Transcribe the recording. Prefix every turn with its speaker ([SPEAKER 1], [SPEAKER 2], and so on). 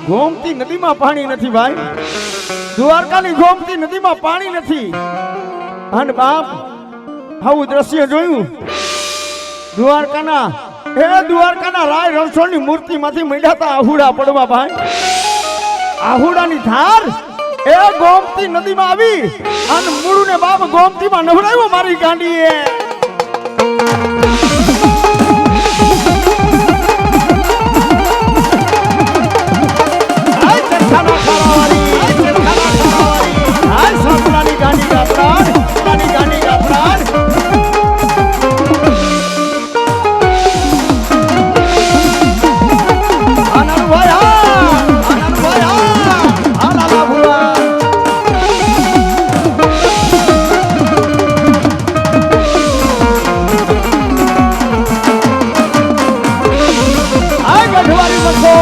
[SPEAKER 1] ગોમતી નદીમાં પાણી નથી ભાઈ, દ્વારકાની ગોમતી નદીમાં પાણી નથી. અને બાપ આવું દ્રશ્ય જોયું. દ્વારકાના રાય રણછોડની મૂર્તિમાંથી માંડ્યા હતા આહુડા પડવા ભાઈ. આહુડાની ધાર એ ગોમતી નદીમાં આવી અને મૂળુને બાપ ગોમતીમાં નવરાવ્યો મારી ગાંડીએ.